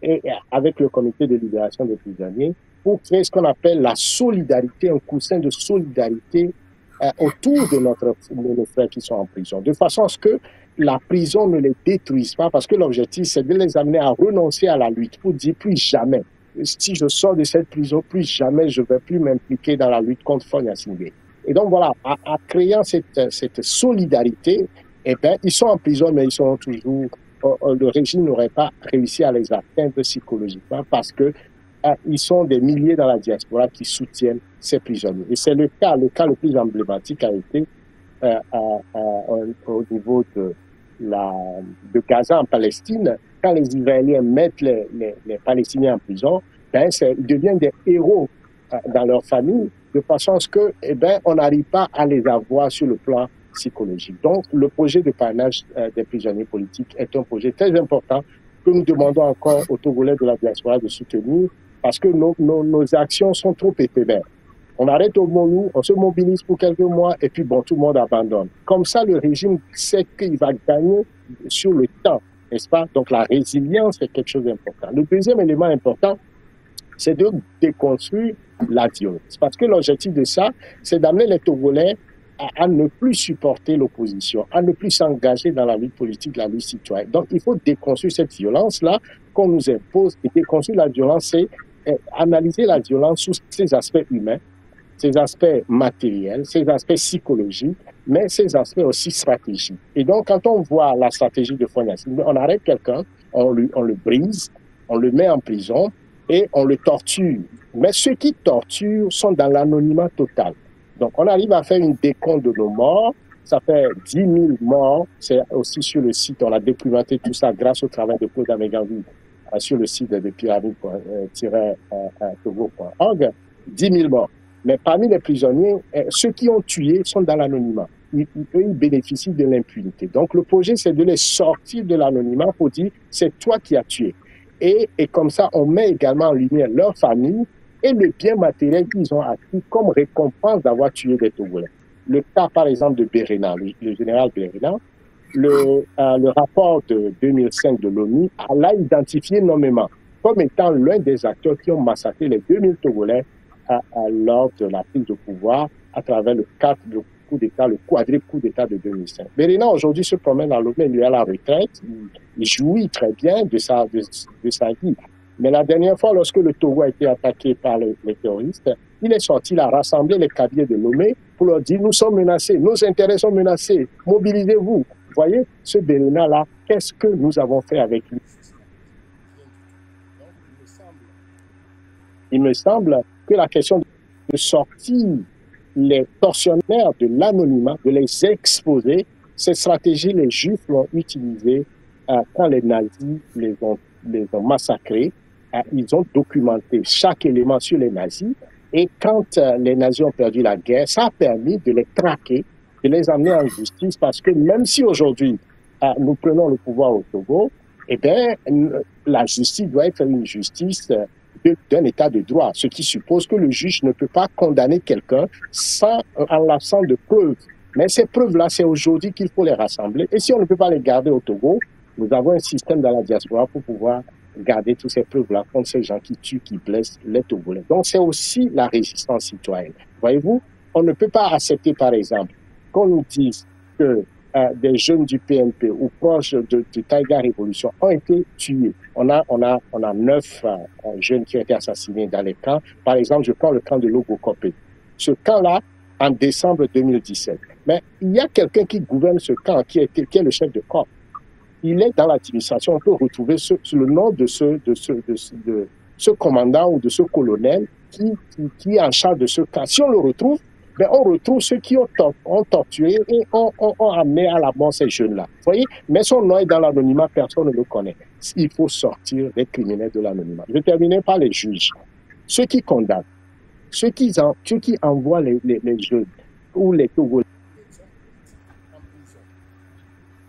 et avec le comité de libération des prisonniers, pour créer ce qu'on appelle la solidarité, un coussin de solidarité autour de nos frères qui sont en prison, de façon à ce que la prison ne les détruise pas, parce que l'objectif, c'est de les amener à renoncer à la lutte, pour dire plus jamais, si je sors de cette prison, plus jamais je ne vais plus m'impliquer dans la lutte contre Fonya Sibé. Et donc voilà, en créant cette solidarité, eh ben, ils sont en prison, mais ils sont toujours... le régime n'aurait pas réussi à les atteindre psychologiquement parce que ils sont des milliers dans la diaspora qui soutiennent ces prisonniers. Et c'est le cas le plus emblématique a été au niveau de Gaza en Palestine. Quand les Israéliens mettent les Palestiniens en prison, ben ils deviennent des héros dans leur famille, de façon à ce que, eh ben, on n'arrive pas à les avoir sur le plan psychologique. Donc, le projet de parrainage des prisonniers politiques est un projet très important que nous demandons encore aux Togolais de la diaspora de soutenir parce que nos actions sont trop éphémères. On arrête au moment on se mobilise pour quelques mois et puis bon, tout le monde abandonne. Comme ça, le régime sait qu'il va gagner sur le temps, n'est-ce pas? Donc, la résilience est quelque chose d'important. Le deuxième élément important, c'est de déconstruire la violence. Parce que l'objectif de ça, c'est d'amener les Togolais à ne plus supporter l'opposition, à ne plus s'engager dans la lutte politique, la lutte citoyenne. Donc, il faut déconstruire cette violence-là qu'on nous impose. Et déconstruire la violence, c'est analyser la violence sous ses aspects humains, ses aspects matériels, ses aspects psychologiques, mais ses aspects aussi stratégiques. Et donc, quand on voit la stratégie de Faure Gnassingbé, on arrête quelqu'un, on le brise, on le met en prison et on le torture. Mais ceux qui torturent sont dans l'anonymat total. Donc, on arrive à faire une décompte de nos morts. Ça fait 10 000 morts. C'est aussi sur le site. On a documenté tout ça grâce au travail de Claude Ameganvi sur le site de pyramide-togo.org. 10 000 morts. Mais parmi les prisonniers, ceux qui ont tué sont dans l'anonymat. Eux, ils bénéficient de l'impunité. Donc, le projet, c'est de les sortir de l'anonymat pour dire, c'est toi qui as tué. Et comme ça, on met également en lumière leur famille et le bien matériel qu'ils ont acquis comme récompense d'avoir tué des Togolais. Le cas, par exemple, de Berena, le général Berena, le rapport de 2005 de l'ONU l'a identifié nommément comme étant l'un des acteurs qui ont massacré les 2000 Togolais lors de la prise de pouvoir à travers le coup d'État, le quadruple coup d'État de 2005. Berena, aujourd'hui, se promène dans Lomé, il est à la retraite, il jouit très bien de sa vie. Mais la dernière fois, lorsque le Togo a été attaqué par les terroristes, il est sorti, il a rassemblé les cavaliers de Lomé pour leur dire, nous sommes menacés, nos intérêts sont menacés, mobilisez-vous. Vous voyez, ce Berena-là, qu'est-ce que nous avons fait avec lui? Il me semble que la question de sortir les tortionnaires de l'anonymat, de les exposer, cette stratégie, les Juifs l'ont utilisée quand les nazis les ont massacrés. Ils ont documenté chaque élément sur les nazis. Et quand les nazis ont perdu la guerre, ça a permis de les traquer, de les amener en justice, parce que même si aujourd'hui nous prenons le pouvoir au Togo, eh bien, la justice doit être une justice d'un état de droit, ce qui suppose que le juge ne peut pas condamner quelqu'un en l'absence de preuves. Mais ces preuves-là, c'est aujourd'hui qu'il faut les rassembler. Et si on ne peut pas les garder au Togo, nous avons un système dans la diaspora pour pouvoir garder toutes ces preuves-là contre ces gens qui tuent, qui blessent les Togolais. Donc, c'est aussi la résistance citoyenne. Voyez-vous, on ne peut pas accepter, par exemple, qu'on nous dise que des jeunes du PNP ou proches de Taïga Révolution ont été tués. On a 9 jeunes qui ont été assassinés dans les camps. Par exemple, je prends le camp de Logokopé. Ce camp-là, en décembre 2017. Mais il y a quelqu'un qui gouverne ce camp, qui est le chef de camp. Il est dans l'administration. On peut retrouver le nom de ce commandant ou de ce colonel qui est en charge de ce camp. Si on le retrouve, ben on retrouve ceux qui ont torturé et ont amené à la mort ces jeunes-là. Vous voyez? Mais son nom est dans l'anonymat, personne ne le connaît. Il faut sortir les criminels de l'anonymat. Je vais terminer par les juges. Ceux qui condamnent, ceux qui envoient les jeunes ou les Togolais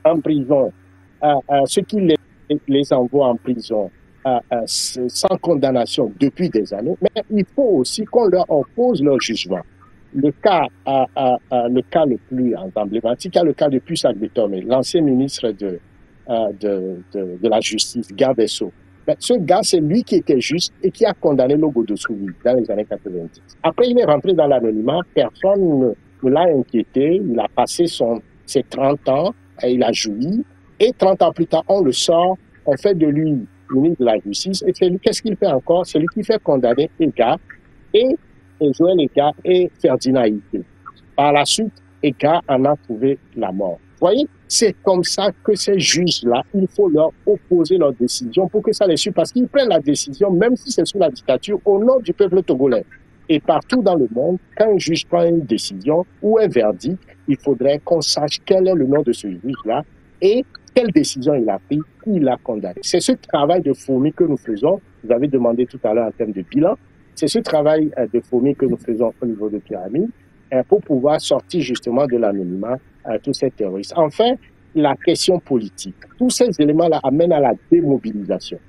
en prison, ceux qui les envoient en prison sans condamnation depuis des années, mais il faut aussi qu'on leur oppose leur jugement. Le cas le plus emblématique, le cas de Pusak Betome, l'ancien ministre de la Justice, garde des Sceaux. Ben, ce gars, c'est lui qui était juste et qui a condamné Logo de Souvi dans les années 90. Après, il est rentré dans l'anonymat, personne ne l'a inquiété, il a passé ses 30 ans, et il a joui, et 30 ans plus tard, on le sort, on fait de lui ministre de la Justice, et qu'est-ce qu'il fait encore? C'est lui qui fait condamner Ega et Joël Ega et Ferdinand Ité. Par la suite, Ega en a trouvé la mort. Vous voyez, c'est comme ça que ces juges-là, il faut leur opposer leur décision pour que ça les suive, parce qu'ils prennent la décision, même si c'est sous la dictature, au nom du peuple togolais. Et partout dans le monde, quand un juge prend une décision ou un verdict, il faudrait qu'on sache quel est le nom de ce juge-là et quelle décision il a prise, qui l'a condamné. C'est ce travail de fourmi que nous faisons. Vous avez demandé tout à l'heure en termes de bilan. C'est ce travail de fourmi que nous faisons au niveau de Pyramide pour pouvoir sortir justement de l'anonymat tous ces terroristes. Enfin, la question politique. Tous ces éléments-là amènent à la démobilisation.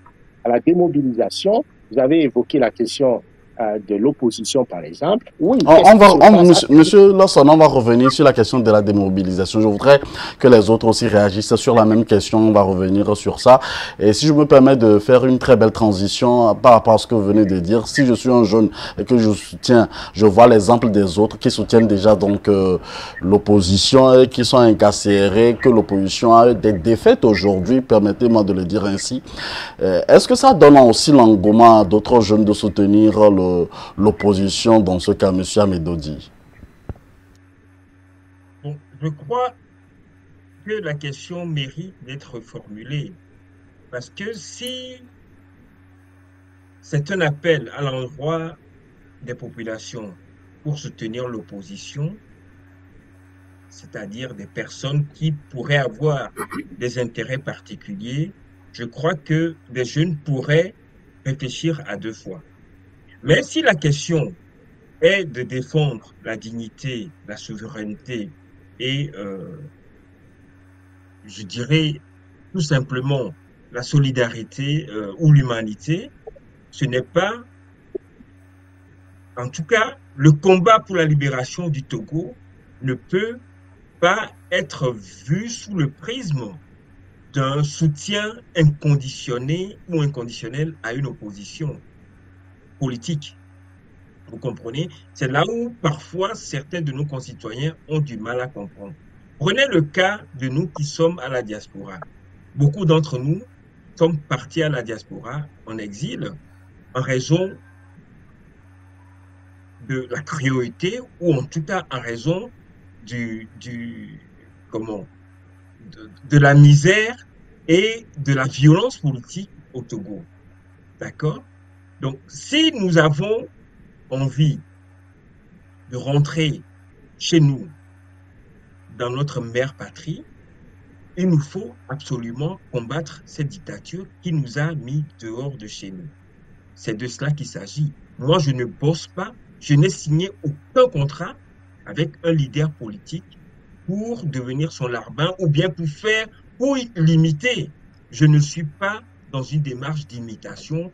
À la démobilisation, vous avez évoqué la question de l'opposition, par exemple. Oui, Monsieur Lawson, on va revenir sur la question de la démobilisation. Je voudrais que les autres aussi réagissent sur la même question. On va revenir sur ça. Et si je me permets de faire une très belle transition par rapport à ce que vous venez de dire, si je suis un jeune et que je soutiens, je vois l'exemple des autres qui soutiennent déjà donc l'opposition et qui sont incarcérés, que l'opposition a des défaites aujourd'hui, permettez-moi de le dire ainsi. Est-ce que ça donne aussi l'engouement à d'autres jeunes de soutenir l'opposition, dans ce cas, M. Amédodi? Bon, je crois que la question mérite d'être formulée. Parce que si c'est un appel à l'endroit des populations pour soutenir l'opposition, c'est-à-dire des personnes qui pourraient avoir des intérêts particuliers, je crois que les jeunes pourraient réfléchir à deux fois. Mais si la question est de défendre la dignité, la souveraineté et, je dirais, tout simplement la solidarité ou l'humanité, ce n'est pas, en tout cas, le combat pour la libération du Togo ne peut pas être vu sous le prisme d'un soutien inconditionné ou inconditionnel à une opposition politique. Vous comprenez? C'est là où parfois certains de nos concitoyens ont du mal à comprendre. Prenez le cas de nous qui sommes à la diaspora. Beaucoup d'entre nous sommes partis à la diaspora en exil en raison de la cruauté ou en tout cas en raison comment, de la misère et de la violence politique au Togo. D'accord? Donc, si nous avons envie de rentrer chez nous, dans notre mère patrie, il nous faut absolument combattre cette dictature qui nous a mis dehors de chez nous. C'est de cela qu'il s'agit. Moi, je ne bosse pas, je n'ai signé aucun contrat avec un leader politique pour devenir son larbin ou bien pour l'imiter. Je ne suis pas dans une démarche d'imitation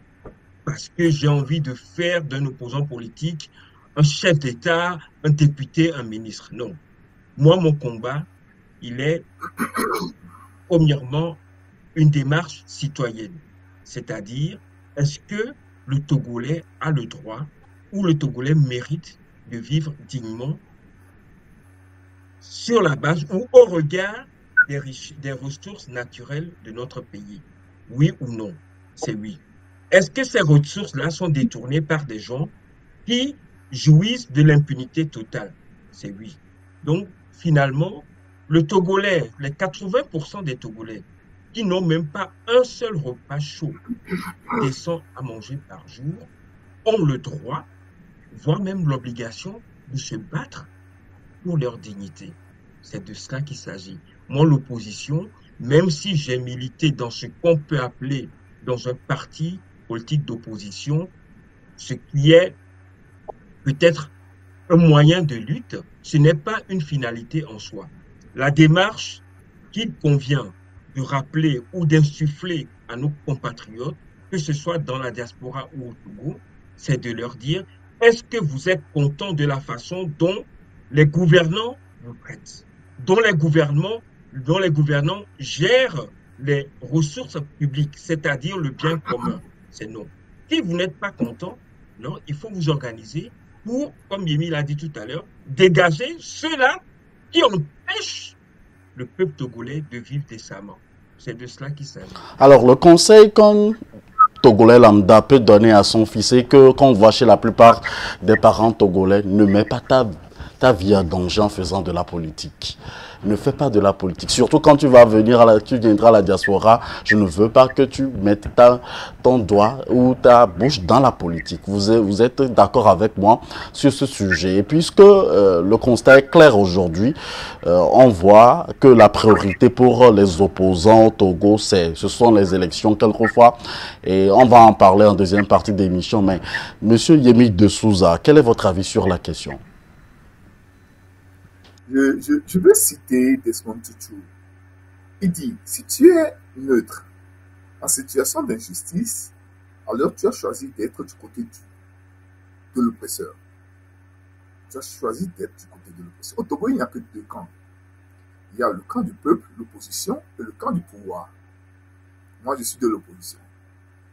parce que j'ai envie de faire d'un opposant politique un chef d'État, un député, un ministre. Non. Moi, mon combat, il est premièrement une démarche citoyenne. C'est-à-dire, est-ce que le Togolais a le droit ou le Togolais mérite de vivre dignement sur la base ou au regard des ressources naturelles de notre pays? Oui ou non? C'est oui. Est-ce que ces ressources-là sont détournées par des gens qui jouissent de l'impunité totale? C'est oui. Donc, finalement, le Togolais, les 80% des Togolais qui n'ont même pas un seul repas chaud, décent à manger par jour, ont le droit, voire même l'obligation de se battre pour leur dignité. C'est de cela qu'il s'agit. Moi, l'opposition, même si j'ai milité dans ce qu'on peut appeler dans un parti politique d'opposition, ce qui est peut-être un moyen de lutte, ce n'est pas une finalité en soi. La démarche qu'il convient de rappeler ou d'insuffler à nos compatriotes, que ce soit dans la diaspora ou au Togo, c'est de leur dire, est-ce que vous êtes content de la façon dont les gouvernants vous traitent, dont les gouvernants gèrent les ressources publiques, c'est-à-dire le bien commun? C'est non. Si vous n'êtes pas content, non, il faut vous organiser pour, comme Yemi l'a dit tout à l'heure, dégager ceux-là qui empêchent le peuple togolais de vivre décemment. C'est de cela qu'il s'agit. Alors, le conseil qu'un Togolais lambda peut donner à son fils, et que qu'on voit chez la plupart des parents togolais, ne mets pas ta vie en danger en faisant de la politique. Ne fais pas de la politique. Surtout quand tu viendras à la diaspora, je ne veux pas que tu mettes ton doigt ou ta bouche dans la politique. Vous êtes d'accord avec moi sur ce sujet. Et puisque le constat est clair aujourd'hui, on voit que la priorité pour les opposants au Togo, ce sont les élections quelquefois. Et on va en parler en deuxième partie d'émission. Mais Monsieur Yemi de Souza, quel est votre avis sur la question? Je veux citer Desmond Tutu. Il dit, si tu es neutre en situation d'injustice, alors tu as choisi d'être du côté du. de l'oppresseur. Tu as choisi d'être du côté de l'oppresseur. Au Togo, il n'y a que deux camps. Il y a le camp du peuple, l'opposition, et le camp du pouvoir. Moi, je suis de l'opposition.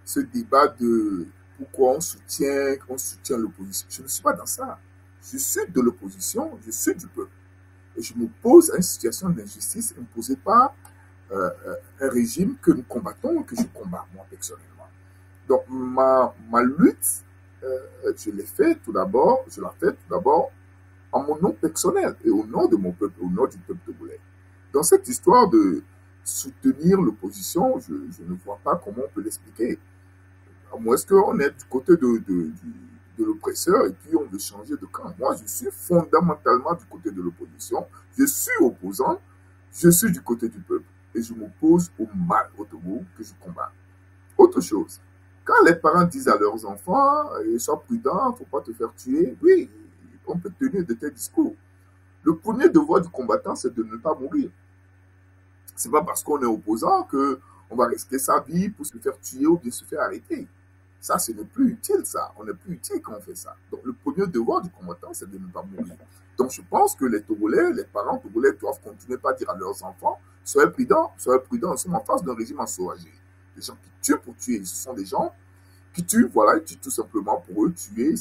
Ce débat de pourquoi on soutient l'opposition, je ne suis pas dans ça. Je suis de l'opposition, je suis du peuple. Et je m'oppose à une situation d'injustice imposée par un régime que nous combattons et que je combats, moi, personnellement. Donc, ma lutte, je l'ai fait tout d'abord, je la fais tout d'abord en mon nom personnel et au nom de mon peuple, au nom du peuple togolais. Dans cette histoire de soutenir l'opposition, je ne vois pas comment on peut l'expliquer. À moins qu'on est du côté de l'oppresseur et puis on veut changer de camp. Moi, je suis fondamentalement du côté de l'opposition. Je suis opposant, je suis du côté du peuple et je m'oppose au mal au Togo que je combats. Autre chose, quand les parents disent à leurs enfants « Sois prudent, il ne faut pas te faire tuer », oui, on peut tenir de tels discours. Le premier devoir du combattant, c'est de ne pas mourir. Ce n'est pas parce qu'on est opposant qu'on va risquer sa vie pour se faire tuer ou bien se faire arrêter. Ça, ce n'est plus utile, ça. On n'est plus utile quand on fait ça. Donc, le premier devoir du combattant, c'est de ne pas mourir. Donc, je pense que les Togolais, les parents togolais doivent continuer par dire à leurs enfants « Soyez prudents, nous sommes en face d'un régime ensauvagé. » Les gens qui tuent pour tuer, ce sont des gens qui tuent, voilà, ils tuent tout simplement pour eux. Tuer,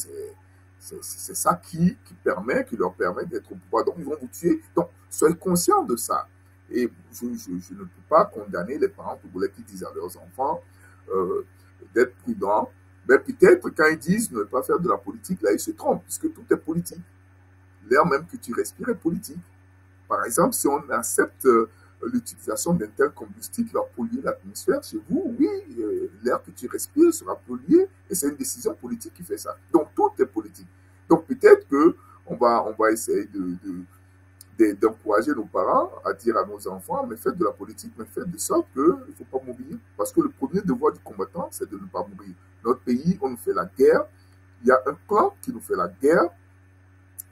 c'est ça qui leur permet d'être au pouvoir. Donc, ils vont vous tuer. Donc, soyez conscients de ça. Et je ne peux pas condamner les parents togolais qui disent à leurs enfants d'être prudents. Mais peut-être quand ils disent ne pas faire de la politique, là, ils se trompent, puisque tout est politique. L'air même que tu respires est politique. Par exemple, si on accepte l'utilisation d'un tel combustible qui va polluer l'atmosphère chez vous, oui, l'air que tu respires sera pollué et c'est une décision politique qui fait ça. Donc, tout est politique. Donc, peut-être qu'on va essayer d'encourager nos parents à dire à nos enfants, mais faites de la politique, mais faites de sorte qu'il ne faut pas mourir. Parce que le premier devoir du combattant, c'est de ne pas mourir. Notre pays, on nous fait la guerre. Il y a un clan qui nous fait la guerre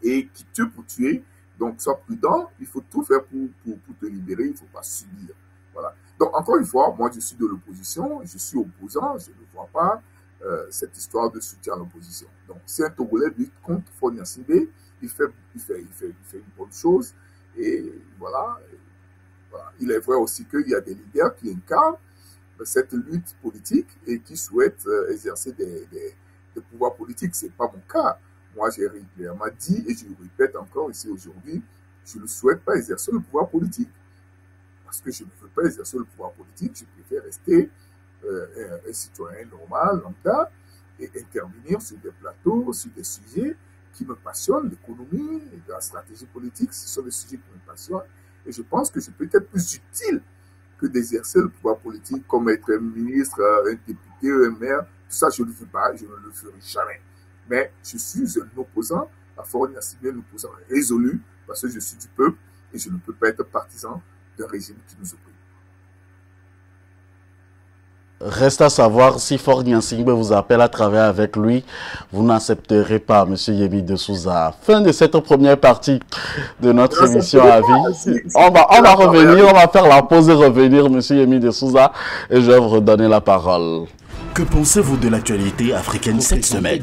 et qui tue pour tuer. Donc, sois prudent, il faut tout faire pour te libérer, il ne faut pas subir. Voilà. Donc, encore une fois, moi, je suis de l'opposition, je suis opposant, je ne vois pas cette histoire de soutien à l'opposition. Donc, si un Togolais lutte contre Faure Gnassingbé, il fait une bonne chose. Et voilà. Il est vrai aussi qu'il y a des leaders qui incarnent cette lutte politique et qui souhaitent exercer des pouvoirs politiques. Ce n'est pas mon cas. Moi, j'ai régulièrement dit, et je le répète encore ici aujourd'hui, je ne souhaite pas exercer le pouvoir politique. Parce que je ne veux pas exercer le pouvoir politique, je préfère rester un citoyen normal, lambda, et intervenir sur des plateaux, sur des sujets qui me passionnent, l'économie, la stratégie politique, ce sont des sujets qui me passionnent. Et je pense que c'est peut-être plus utile que d'exercer le pouvoir politique comme être un ministre, un député, un maire. Tout ça, je ne le veux pas, je ne le ferai jamais. Mais je suis un opposant, à Faure Gnassingbé, un opposant résolu, parce que je suis du peuple et je ne peux pas être partisan d'un régime qui nous opprime. Reste à savoir si Faure Gnassingbé vous appelle à travailler avec lui, vous n'accepterez pas, M. Yemi de Souza. Fin de cette première partie de notre émission à vie. On va revenir, on va faire la pause et revenir, M. Yemi de Souza, et je vais vous redonner la parole. Que pensez-vous de l'actualité africaine cette semaine?